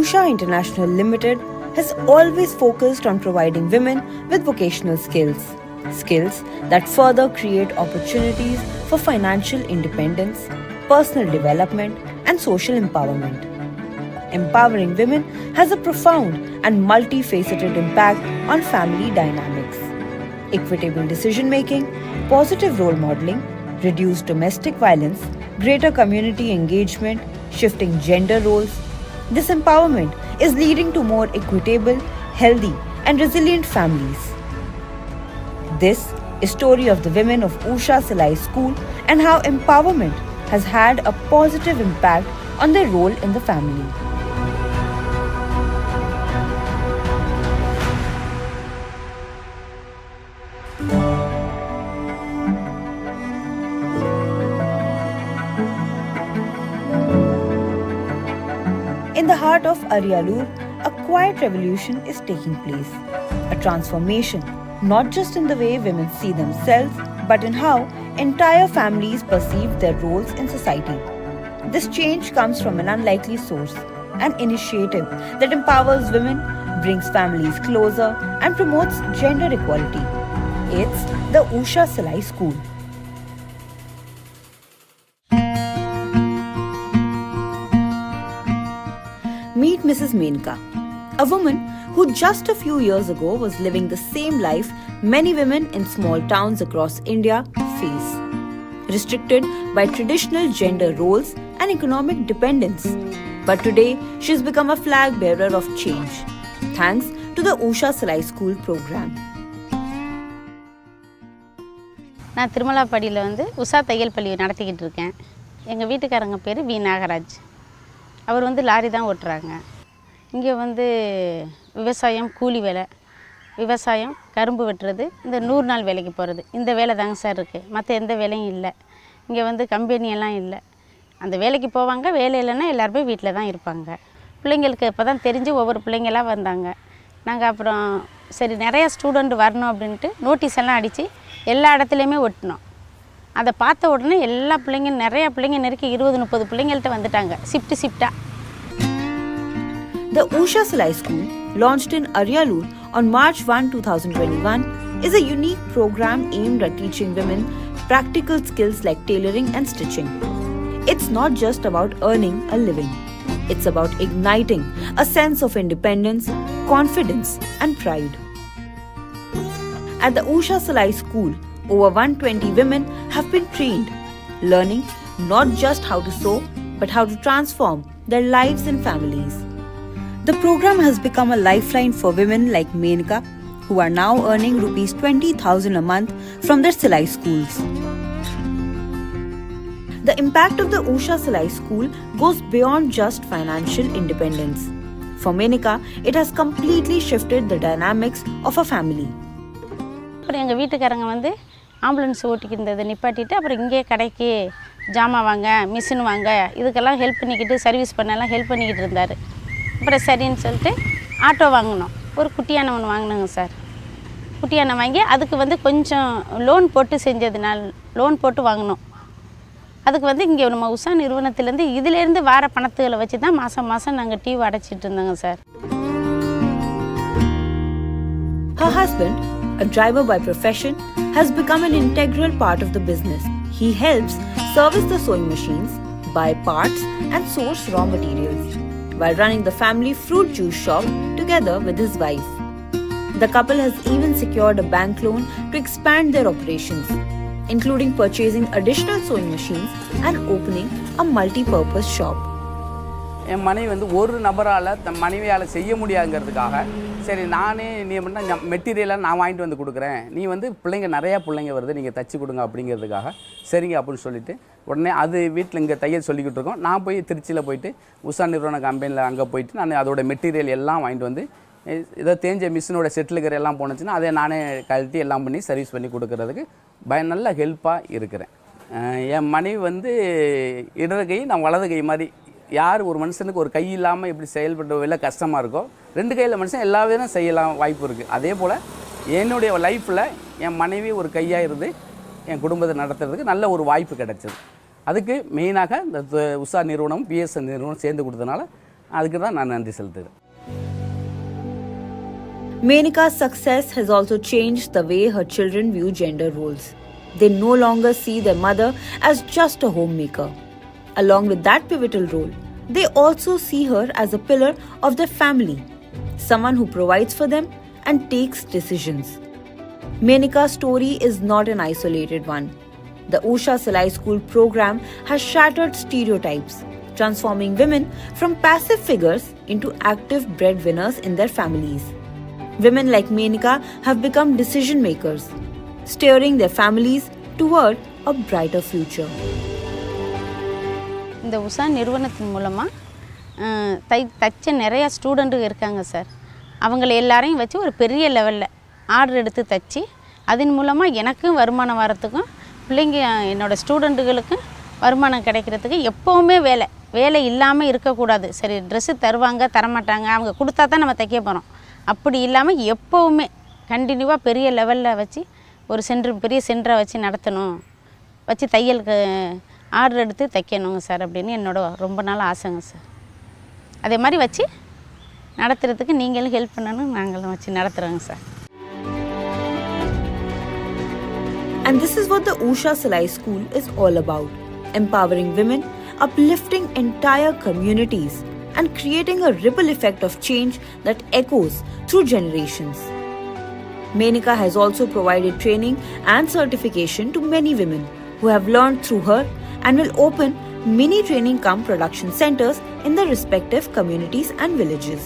Usha International Limited has always focused on providing women with vocational skills. Skills that further create opportunities for financial independence, personal development, and social empowerment. Empowering women has a profound and multifaceted impact on family dynamics. Equitable decision making, positive role modeling, reduced domestic violence, greater community engagement, shifting gender roles. This empowerment is leading to more equitable, healthy, and resilient families. This is story of the women of Usha Silai School and how empowerment has had a positive impact on their role in the family. In the heart of Aryalur, a quiet revolution is taking place. A transformation, not just in the way women see themselves, but in how entire families perceive their roles in society. This change comes from an unlikely source, an initiative that empowers women, brings families closer, and promotes gender equality. It's the Usha Silai School. Meet Mrs. Menka, a woman who just a few years ago was living the same life many women in small towns across India face. Restricted by traditional gender roles and economic dependence. But today, she has become a flag bearer of change, thanks to the Usha Silai School program. நான் திருமலாப்படியில் உஷா தையல் பள்ளி நடத்திக்கிட்டு இருக்கேன். எங்கள் வீட்டுக்காரங்க பேர் we Nagaraj. Our lorry தான் ஓட்டுறாங்க. இங்கே விவசாயம் கூலி வேலை, விவசாயம் கரும்பு வெட்டுறது, இந்த 100 நாள் வேலைக்கு போகிறது, இந்த வேலை தாங்க சார் இருக்குது. மற்ற எந்த வேலையும் இல்லை. இங்கே கம்பெனியெல்லாம் இல்லை. அந்த வேலைக்கு போவாங்க, வேலை இல்லைன்னா எல்லாருமே வீட்டில் தான் இருப்பாங்க. பிள்ளைங்களுக்கு இப்போ தான் தெரிஞ்சு ஒவ்வொரு பிள்ளைங்களாம் வந்தாங்க. நாங்கள் அப்புறம் சரி நிறைய ஸ்டூடெண்ட் வரணும் அப்படின்ட்டு நோட்டீஸ் எல்லாம் அடித்து எல்லா இடத்துலையுமே ஒட்டினோம். அதை பார்த்த உடனே எல்லா பிள்ளைங்க நிறைய பிள்ளைங்க நெருக்கி 20-30 பிள்ளைங்கள்ட்ட வந்துட்டாங்க ஷிஃப்ட்டாக. The Usha Silai School, launched in Aryalur on March 1, 2021, is a unique program aimed at teaching women practical skills like tailoring and stitching. It's not just about earning a living. It's about igniting a sense of independence, confidence, and pride. At the Usha Silai School, over 120 women have been trained, learning not just how to sew, but how to transform their lives and families. The program has become a lifeline for women like Menka, who are now earning rupees 20,000 a month from their Silai schools. The impact of the Usha Silai School goes beyond just financial independence. For Menka, it has completely shifted the dynamics of a family. அப்புறம் எங்கள் வீட்டுக்காரங்க ambulance ஓட்டிக்கிருந்ததை நிப்பாட்டிட்டு அப்புறம் இங்கே கடைக்கு ஜாமான் வாங்க, machine வாங்க, இதுக்கெல்லாம் ஹெல்ப் பண்ணிக்கிட்டு சர்வீஸ் பண்ணலாம் ஹெல்ப் பண்ணிக்கிட்டு இருந்தார். அப்புறம் சரின்னு சொல்லிட்டு ஆட்டோ வாங்கினோம். ஒரு குட்டியான ஒன்று வாங்கினோங்க சார். குட்டியான வாங்கி அதுக்கு கொஞ்சம் லோன் போட்டு செஞ்சதுனால லோன் போட்டு வாங்கினோம். அதுக்கு இங்கே நம்ம உஷா நிறுவனத்துலேருந்து இதிலேருந்து வார பணத்துகளை வச்சு தான் மாதம் மாதம் நாங்கள் டிவி அடைச்சிட்டு இருந்தோங்க sir. Her husband, a driver by profession, has become an integral part of the business. He helps service the sewing machines, buy parts, and source raw materials, while running the family fruit juice shop together with his wife. The couple has even secured a bank loan to expand their operations, including purchasing additional sewing machines and opening a multi-purpose shop. என் மனைவி ஒரு நபரால் தன் மனைவியால் செய்ய முடியாதுங்கிறதுக்காக சரி நானே நீ பண்ணால் மெட்டீரியலாக நான் வாங்கிட்டு கொடுக்குறேன், நீ பிள்ளைங்க நிறையா பிள்ளைங்க வருது, நீங்கள் தச்சு கொடுங்க அப்படிங்கிறதுக்காக சரிங்க அப்படின்னு சொல்லிவிட்டு உடனே அது வீட்டில் இங்கே தையல் சொல்லிக்கிட்டு இருக்கோம். நான் போய் திருச்சியில் போயிட்டு உஷா நிறுவன கம்பெனியில் அங்கே போயிட்டு நான் அதோட மெட்டீரியல் எல்லாம் வாங்கிட்டு ஏதோ தேஞ்ச மிஷினோட செட்டிலுக்கிற எல்லாம் போனச்சுன்னா அதை நானே கழட்டி எல்லாம் பண்ணி சர்வீஸ் பண்ணி கொடுக்கறதுக்கு நல்ல ஹெல்ப்பாக இருக்கிறேன். என் மனைவி இடது கை, நான் வலது கை மாதிரி. யார் ஒரு மனுஷனுக்கு ஒரு கை இல்லாமல் எப்படி செயல்படுறதில் கஷ்டமாக இருக்கோ, 2 கையில் மனுஷன் எல்லா விதம் செய்யலாம் வாய்ப்பு இருக்குது. அதே போல் என்னுடைய லைஃப்பில் என் மனைவி ஒரு கையாக இருந்து என் குடும்பத்தை நடத்துறதுக்கு நல்ல ஒரு வாய்ப்பு கிடைச்சது. அதுக்கு மெயினாக இந்த உஷா நிறுவனம், பிஎஸ்என் நிறுவனம் சேர்ந்து கொடுத்தனால அதுக்கு தான் நான் நன்றி செலுத்துகிறேன். Menika's success has also changed the way her children view gender roles. They no longer see their mother as just a homemaker. Along with that pivotal role, they also see her as a pillar of their family, someone who provides for them and takes decisions. Menika's story is not an isolated one. The Usha Salai School program has shattered stereotypes, transforming women from passive figures into active breadwinners in their families. Women like Menika have become decision makers, steering their families toward a brighter future. இந்த உஷா நிறுவனத்தின் மூலமாக தச்ச நிறையா student இருக்காங்க sir. அவங்கள எல்லாரையும் வச்சு ஒரு பெரிய லெவலில் ஆர்டர் எடுத்து தச்சு அதன் மூலமாக எனக்கும் வருமானம் வரத்துக்கும் பிள்ளைங்க என்னோடய ஸ்டூடெண்ட்டுகளுக்கும் வருமானம் கிடைக்கிறதுக்கு எப்போவுமே வேலை இல்லாமல் இருக்கக்கூடாது. சரி, ட்ரெஸ்ஸு தருவாங்க தரமாட்டாங்க, அவங்க கொடுத்தா தான் நம்ம தைக்க போகிறோம், அப்படி இல்லாமல் எப்போவுமே கண்டினியூவாக பெரிய லெவலில் வச்சு ஒரு பெரிய சென்டரை வச்சு நடத்தணும், வச்சு தையலுக்கு ஆர்டர் எடுத்து தைக்கணுங்க சார் அப்படின்னு என்னோட ரொம்ப நாள் ஆசைங்க சார். அதே மாதிரி வச்சு நடத்துறதுக்கு நீங்களும் ஹெல்ப் பண்ணணும், நாங்களும் வச்சு நடத்துகிறோங்க sir. And this is what the Usha Salai School is all about: empowering women, uplifting entire communities, and creating a ripple effect of change that echoes through generations. Menika has also provided training and certification to many women who have learned through her and will open mini training cum production centers in their respective communities and villages.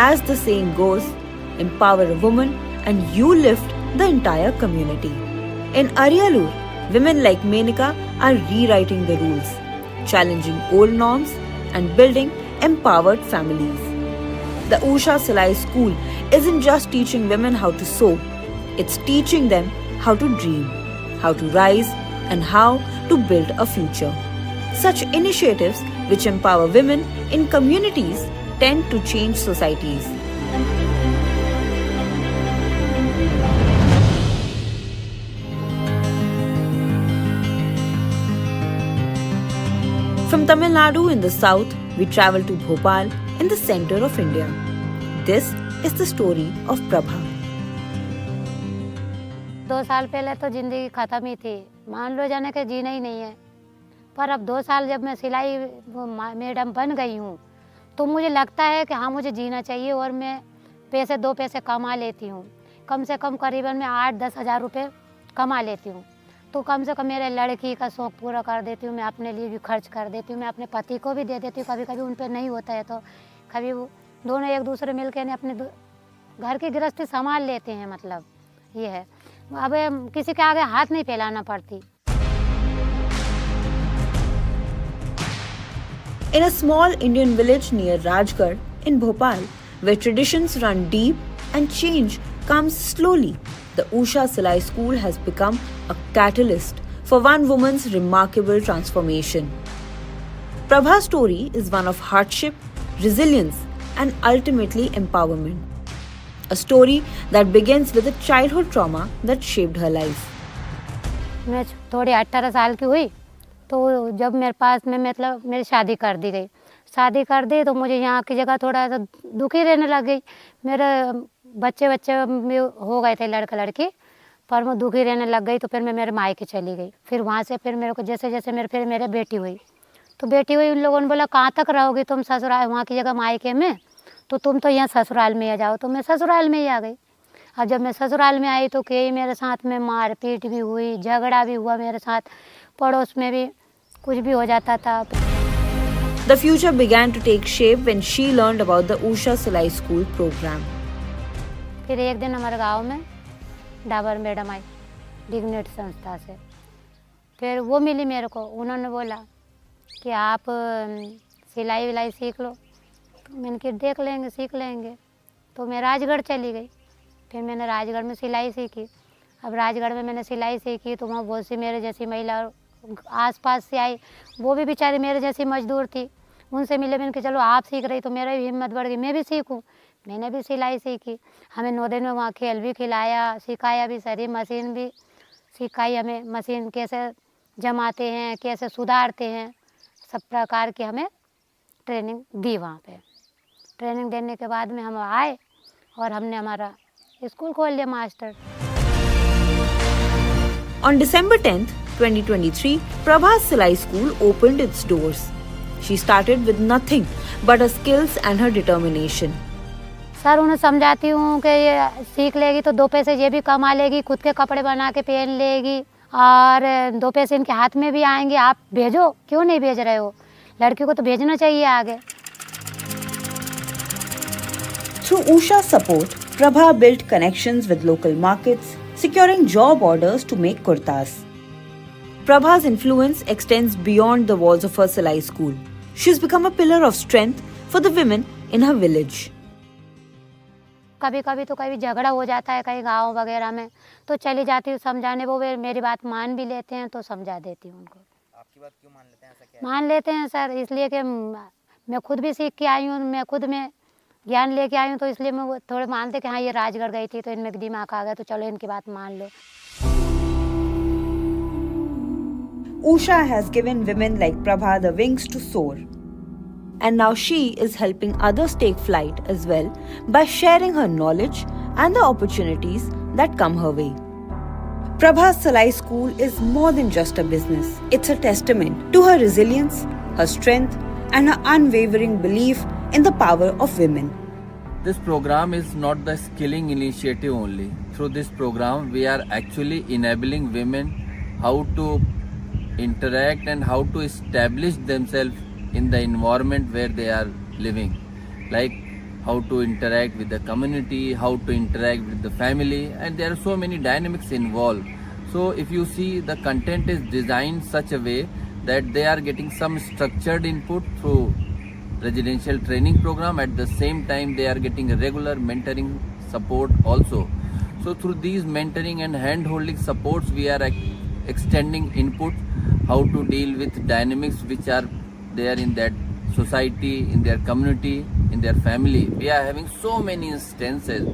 As the saying goes, empower a woman and you lift the entire community. In Ariyalur, women like Menika are rewriting the rules, challenging old norms and building empowered families. The Usha Salai School isn't just teaching women how to sew, it's teaching them how to dream, how to rise, and how to build a future. Such initiatives which empower women in communities tend to change societies. From Tamil Nadu in the south, we travel to Bhopal in the center of India. This is the story of Prabha. 2 साल पहले तो ज़िंदगी ख़त्म ही थी, मान लो जाने के जीना ही नहीं है। पर अब 2 साल जब मैं सिलाई मैडम बन गई हूँ तो मुझे लगता है कि हाँ, मुझे जीना चाहिए और मैं 2 पैसे कमा लेती हूँ। कम से कम करीबन मैं 8-10 हज़ार रुपये कमा लेती हूँ, तो कम से कम मेरे लड़की का शौक़ पूरा कर देती हूँ, मैं अपने लिए भी खर्च कर देती हूँ, मैं अपने पति को भी दे देती हूँ। कभी कभी उन पर नहीं होता है तो कभी वो दोनों एक दूसरे मिल के अपने घर की गृहस्थी संभाल लेते हैं। मतलब ये है, अब किसी के आगे हाथ नहीं फैलाना पड़ती। In a small Indian village near Rajgarh in Bhopal, where traditions run deep and change comes slowly, the Usha Salai School has become a catalyst for one woman's remarkable transformation. Prabha's story is one of hardship, resilience, and ultimately empowerment. A story that begins with a childhood trauma that shaped her life. मैं थोड़ी 18 साल की हुई तो जब मेरे पास में मतलब मेरी शादी कर दी गई। शादी कर दी तो मुझे यहाँ की जगह थोड़ा सा दुखी रहने लग गई। मेरे बच्चे भी हो गए थे, लड़का लड़की, पर मैं दुखी रहने लग गई। तो फिर मैं मेरे मायके चली गई। फिर वहाँ से फिर मेरे को जैसे जैसे मेरे बेटी हुई, तो बेटी हुई उन लोगों ने बोला कहाँ तक रहोगी तुम ससुराल, वहाँ की जगह मायके में, तो तुम तो यहाँ ससुराल में आ जाओ। तो मैं ससुराल में ही आ गई। अब जब मैं ससुराल में आई तो कई मेरे साथ में मारपीट भी हुई, झगड़ा भी हुआ मेरे साथ, पड़ोस में भी कुछ भी हो जाता था। The future began to take shape when she learned about the Usha Salai School program. फिर एक दिन हमारे गांव में डाबर मैडम आई डिग्नेट संस्था से। फिर वो मिली मेरे को, उन्होंने बोला कि आप सिलाई विलाई सीख लो। तो मैंने कहा देख लेंगे, सीख लेंगे। तो मैं राजगढ़ चली गई। फिर मैंने राजगढ़ में सिलाई सीखी। अब राजगढ़ में मैंने सिलाई सीखी तो वहाँ बहुत सी मेरे जैसी महिला आसपास से आई, वो भी बेचारी मेरे जैसी मजदूर थी। उनसे मिले, मैंने कहा चलो आप सीख रही तो मेरा भी हिम्मत बढ़ गई, मैं भी सीखूं। मैंने भी सिलाई सीखी। हमें 9 दिन में वहाँ खेल भी खिलाया, सिखाया भी, सारी मशीन भी सिखाई हमें, मशीन कैसे जमाते हैं, कैसे सुधारते हैं, सब प्रकार की हमें ट्रेनिंग दी वहाँ पे। ट्रेनिंग देने के बाद में हम आए और हमने हमारा स्कूल खोल लिया master. On December 10th, 2023, Prabha's Silai School opened its doors. She started with nothing but her skills and her determination. Sir उन्हें समझाती हूँ कि ये सीख लेगी तो 2 पैसे ये भी कमा लेगी, खुद के कपड़े बना के पहन लेगी और 2 पैसे इनके हाथ में भी आएंगे। आप भेजो, क्यों नहीं भेज रहे हो? लड़की को तो भेजना चाहिए आगे। Through Usha's support, Prabha built connections with local markets, securing job orders to make kurtas. Prabha's influence extends beyond the walls of her Silai school. She's become a pillar of strength for the women in her village. कभी कभी तो कभी झगड़ा हो जाता है कहीं गांव वगैरह में, तो चली जाती हूँ समझाने। वो मेरी बात मान भी लेते हैं तो समझा देती हूँ उनको। आपकी बात क्यों मान लेते हैं, ऐसा क्या है? मान लेते हैं सर इसलिए कि मैं खुद भी सीख के आई हूँ, मैं खुद में ज्ञान लेके आई हूँ, तो इसलिए मैं वो थोड़े मानते कि हाँ ये राजगढ़ गई थी तो इनमें दिमाग आ गया तो चलो इनकी बात मान लो। Usha has given women like Prabha the wings to soar. And now she is helping others take flight as well by sharing her knowledge and the opportunities that come her way. Prabha's Silai School is more than just a business. It's a testament to her resilience, her strength, and her unwavering belief in the power of women. This program is not the skilling initiative only. Through this program, we are actually enabling women how to interact and how to establish themselves in the environment where they are living. Like how to interact with the community, how to interact with the family, and there are so many dynamics involved. So if you see, the content is designed such a way that they are getting some structured input through residential training program. At the same time, they are getting a regular mentoring support also. So through these mentoring and hand-holding supports, we are extending input how to deal with dynamics which are there in that society, in their community, in their family. We are having so many instances.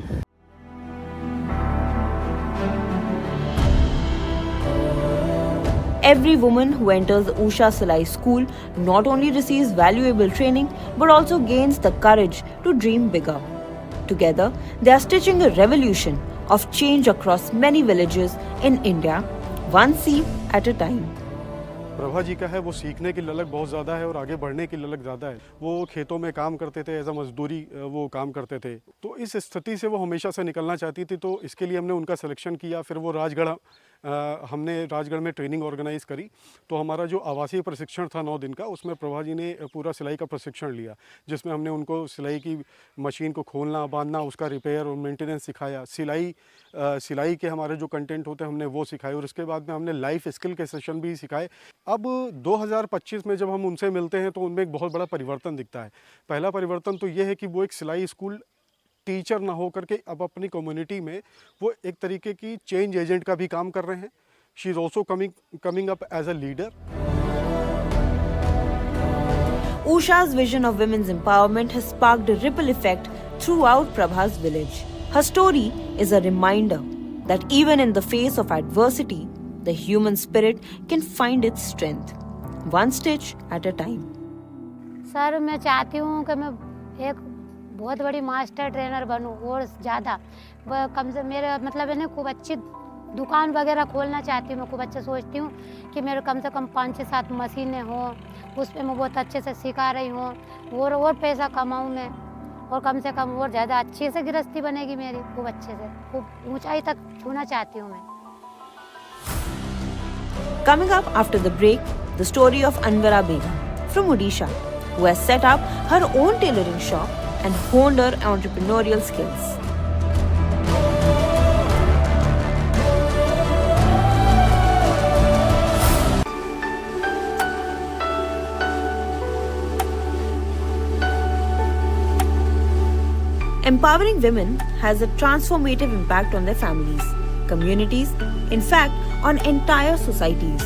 Every woman who enters the Usha Silai School not only receives valuable training but also gains the courage to dream bigger. Together, they are stitching a revolution of change across many villages in India, one seed at a time. Prabha ji का है वो सीखने की ललक बहुत ज़्यादा है और आगे बढ़ने की ललक ज़्यादा है। वो खेतों में काम करते थे, एज अ मजदूरी वो काम करते थे, तो इस स्थिति से वो हमेशा से निकलना चाहती थी। तो इसके लिए हमने उनका सिलेक्शन किया। फिर वो हमने राजगढ़ में ट्रेनिंग ऑर्गेनाइज़ करी। तो हमारा जो आवासीय प्रशिक्षण था 9 दिन का, उसमें प्रभा जी ने पूरा सिलाई का प्रशिक्षण लिया, जिसमें हमने उनको सिलाई की मशीन को खोलना, बांधना, उसका रिपेयर और मेंटेनेंस सिखाया। सिलाई के हमारे जो कंटेंट होते हैं हमने वो सिखाए, और उसके बाद में हमने लाइफ स्किल के सेशन भी सिखाए। अब 2025 में जब हम उनसे मिलते हैं तो उनमें एक बहुत बड़ा परिवर्तन दिखता है। पहला परिवर्तन तो ये है कि वो एक सिलाई स्कूल टीचर ना होकर के अब अपनी कम्युनिटी में वो एक तरीके की चेंज एजेंट का भी काम कर रहे हैं। She is also coming up as a leader. Usha's vision of women's empowerment has sparked a ripple effect throughout Prabha's village. Her story is a reminder that even in the face of adversity, the human spirit can find its strength, one stitch at a time. Sir मैं चाहती हूँ कि मैं एक बहुत बड़ी master trainer बनूँ और ज़्यादा कम से मेरे मतलब है ना खूब अच्छी दुकान वगैरह खोलना चाहती हूँ। मैं खूब अच्छा सोचती हूँ कि मेरे कम से कम 5 से 7 मशीनें हों, उस पर मैं बहुत अच्छे से सिखा रही हूँ और पैसा कमाऊँ मैं, और कम से कम और ज़्यादा अच्छे से गृहस्थी बनेगी मेरी, खूब अच्छे से, खूब ऊंचाई तक छूना चाहती हूँ मैं। Coming up after the break, the story of Anvara Begum from Odisha, who has set up her own tailoring shop and honed her entrepreneurial skills. Empowering women has a transformative impact on their families, communities, in fact, on entire societies.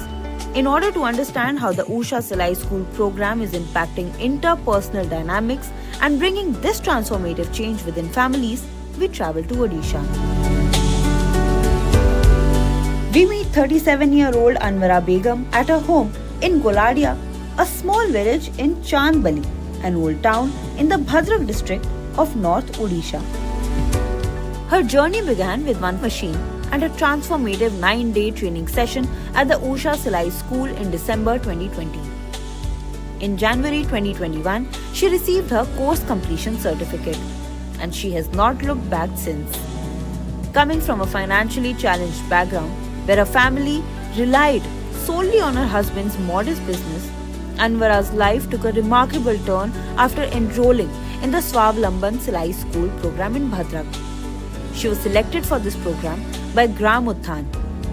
In order to understand how the Usha Silai School program is impacting interpersonal dynamics and bringing this transformative change within families, we travel to Odisha. We meet 37-year-old Anvara Begum at her home in Goladia, a small village in Chandbali, an old town in the Bhadrak district of North Odisha. Her journey began with one machine and a transformative 9-day training session at the Usha Silai School in December 2020. In January 2021, she received her course completion certificate, and she has not looked back since. Coming from a financially challenged background where her family relied solely on her husband's modest business, Anvara's life took a remarkable turn after enrolling in the Swavlamban Silai School program in Bhadrak. She was selected for this program by Gram Utthan,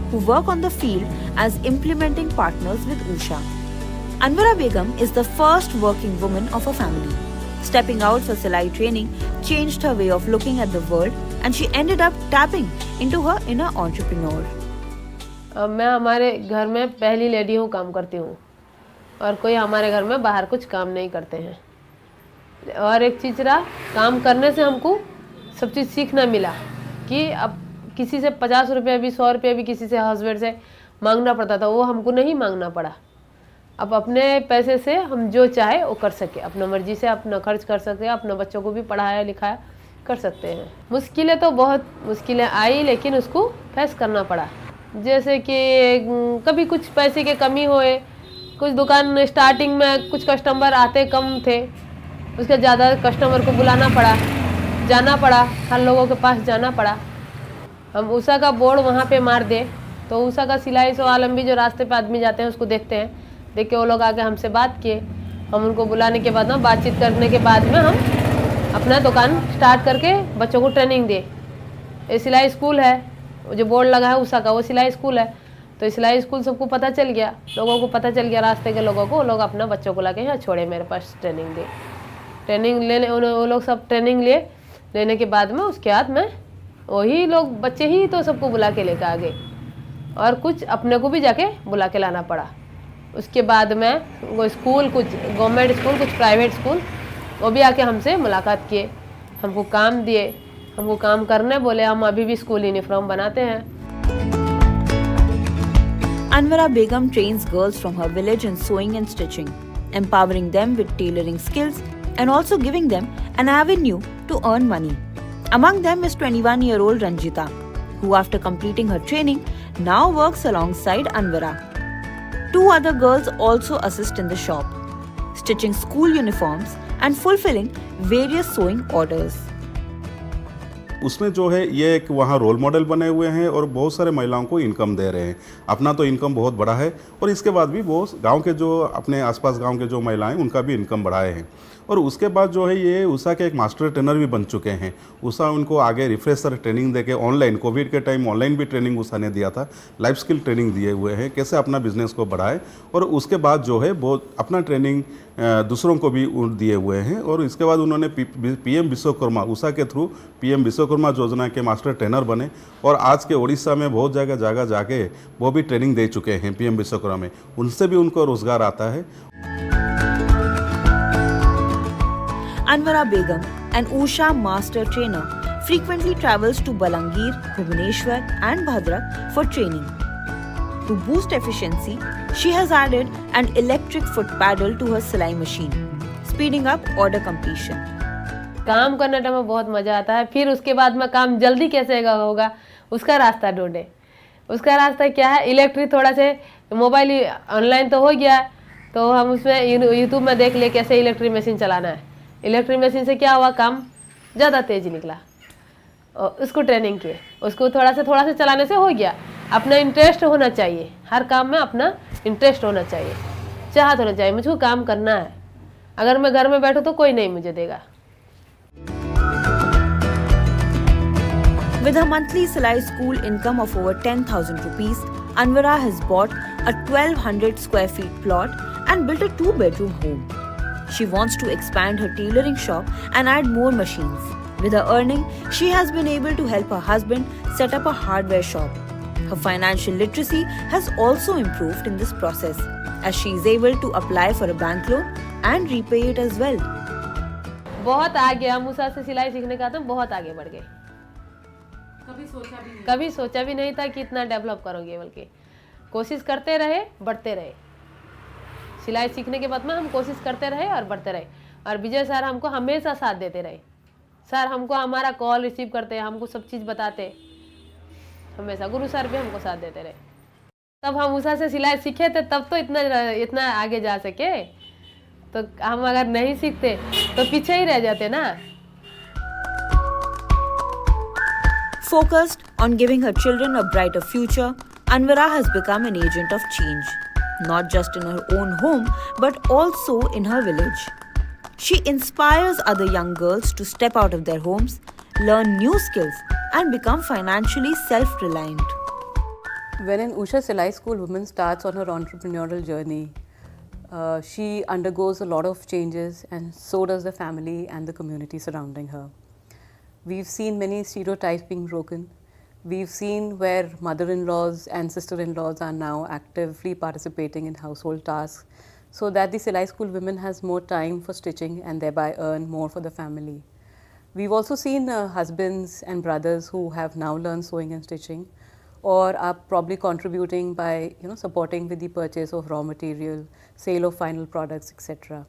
who work on the field as implementing partners with Usha. Anvara Begum is the first working woman of her family. Stepping out for Silai training changed her way of looking at the world, and she ended up tapping into her inner entrepreneur. मैं हमारे घर में पहली lady हूँ, काम करती हूँ, और कोई हमारे घर में बाहर कुछ काम नहीं करते हैं। और एक चीज़ रहा, काम करने से हमको सब चीज़ सीखना मिला कि अब किसी से 50 रुपये भी 100 रुपये भी किसी से हस्बैंड से मांगना पड़ता था, वो हमको नहीं मांगना पड़ा। अब अपने पैसे से हम जो चाहे वो कर सके, अपना मर्जी से अपना खर्च कर सकते हैं, अपने बच्चों को भी पढ़ाया लिखाया कर सकते हैं। मुश्किलें तो बहुत मुश्किलें आई, लेकिन उसको फेस करना पड़ा। जैसे कि कभी कुछ पैसे की कमी होए, कुछ दुकान स्टार्टिंग में कुछ कस्टमर आते कम थे, उसके ज़्यादा कस्टमर को बुलाना पड़ा, जाना पड़ा, हर लोगों के पास जाना पड़ा। हम उषा का बोर्ड वहाँ पे मार दे तो उषा का सिलाई सो आलम भी जो रास्ते पे आदमी जाते हैं उसको देखते हैं, देख के वो लोग आके हमसे बात किए। हम उनको बुलाने के बाद ना बातचीत करने के बाद में हम अपना दुकान स्टार्ट करके बच्चों को ट्रेनिंग दे। ये सिलाई स्कूल है, जो बोर्ड लगा है उषा का, वो सिलाई स्कूल है। तो सिलाई स्कूल सबको पता चल गया, लोगों को पता चल गया, रास्ते के लोगों को, वो लोग अपना बच्चों को लाके यहाँ छोड़े मेरे पास ट्रेनिंग दे। ट्रेनिंग लेने वो लोग सब ट्रेनिंग लेने के बाद में उसके बाद में वही लोग बच्चे ही तो सबको बुला के लेकर आ गए, और कुछ अपने को भी जाके बुला के लाना पड़ा। उसके बाद में वो स्कूल, कुछ गवर्नमेंट स्कूल, कुछ प्राइवेट स्कूल, वो भी आके हमसे मुलाकात किए, हमको काम दिए, हमको काम करने बोले। हम अभी भी स्कूल यूनिफॉर्म बनाते हैं। Anvara Begum trains girls from her village in sewing and stitching, empowering them with tailoring skills and also giving them an avenue to earn money. Among them is 21-year-old Ranjita, who after completing her training now works alongside Anvara. 2 other girls also assist in the shop, stitching school uniforms and fulfilling various sewing orders. उसमें जो है ये एक वहाँ role model बने हुए हैं और बहुत सारे महिलाओं को इनकम दे रहे हैं। अपना तो इनकम बहुत बड़ा है, और इसके बाद भी वो गांव के जो अपने आसपास गांव के जो महिलाएं उनका भी इनकम बढ़ाए हैं। और उसके बाद जो है ये उषा के एक मास्टर ट्रेनर भी बन चुके हैं। उषा उनको आगे रिफ्रेशर ट्रेनिंग देके ऑनलाइन, कोविड के टाइम ऑनलाइन भी ट्रेनिंग उषा ने दिया था, लाइफ स्किल ट्रेनिंग दिए हुए हैं कैसे अपना बिजनेस को बढ़ाए। और उसके बाद जो है वो अपना ट्रेनिंग दूसरों को भी दिए हुए हैं। और इसके बाद उन्होंने पीएम विश्वकर्मा, उषा के थ्रू पीएम विश्वकर्मा योजना के मास्टर ट्रेनर बने, और आज के उड़ीसा में बहुत जगह जाके वो भी ट्रेनिंग दे चुके हैं पीएम विश्वकर्मा में। उनसे भी उनको रोजगार आता है। Anvara Begum, an Usha master trainer, frequently travels to Balangir, Bhubaneswar and Bhadrak for training. To boost efficiency, she has added an electric foot paddle to her silai machine, speeding up order completion. काम करने time में बहुत मज़ा आता है। फिर उसके बाद में काम जल्दी कैसे होगा उसका रास्ता ढूंढे। उसका रास्ता क्या है, इलेक्ट्रिक थोड़ा से मोबाइल ऑनलाइन तो हो गया, तो हम उसमें यूट्यूब में देख ले कैसे इलेक्ट्रिक मशीन चलाना है। इलेक्ट्रिक मशीन से क्या हुआ, काम ज़्यादा तेज़ निकला, और उसको ट्रेनिंग किए, उसको थोड़ा से चलाने से हो गया। अपना इंटरेस्ट होना चाहिए, हर काम में अपना इंटरेस्ट होना चाहिए, चाहत होना चाहिए, मुझको काम करना है। अगर मैं घर में बैठूँ तो कोई नहीं मुझे देगा। With her monthly Silai school income of over 10,000 rupees, Anvara has bought a 1,200 square feet plot and built a 2-bedroom home. She wants to expand her tailoring shop and add more machines. With her earning, she has been able to help her husband set up a hardware shop. Her financial literacy has also improved in this process, as she is able to apply for a bank loan and repay it as well. बहुत आगे, हम उषा से सिलाई सीखने का तो बहुत आगे बढ़ गए। कभी सोचा भी नहीं था कि इतना डेवलप करोगे, बल्कि कोशिश करते रहे, बढ़ते रहे। सिलाई सीखने के बाद में हम कोशिश करते रहे और बढ़ते रहे। और विजय सर हमको हमेशा साथ देते रहे। सर हमको हमारा कॉल रिसीव करते, हमको सब चीज़ बताते हमेशा। गुरु सर भी हमको साथ देते रहे। तब हम उषा से सिलाई सीखे थे, तब तो इतना आगे जा सके। तो हम अगर नहीं सीखते तो पीछे ही रह जाते ना। Focused on giving her children a brighter future, Anvara has become an agent of change, not just in her own home, but also in her village. She inspires other young girls to step out of their homes, learn new skills, and become financially self-reliant. When an Usha Silai School woman starts on her entrepreneurial journey, she undergoes a lot of changes, and so does the family and the community surrounding her. We've seen many stereotypes being broken. We've seen where mother-in-laws and sister-in-laws are now actively participating in household tasks, so that the Silai School women has more time for stitching and thereby earn more for the family. We've also seen husbands and brothers who have now learned sewing and stitching, or are probably contributing by supporting with the purchase of raw material, sale of final products, etc.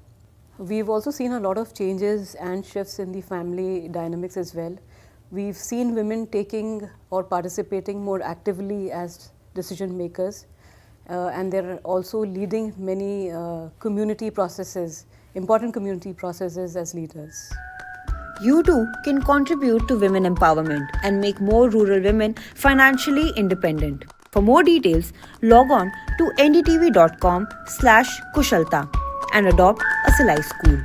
We've also seen a lot of changes and shifts in the family dynamics as well. We've seen women taking or participating more actively as decision makers, and they're also leading many community processes, important community processes as leaders. You too can contribute to women empowerment and make more rural women financially independent. For more details, log on to ndtv.com/kushalta and adopt a Silai school.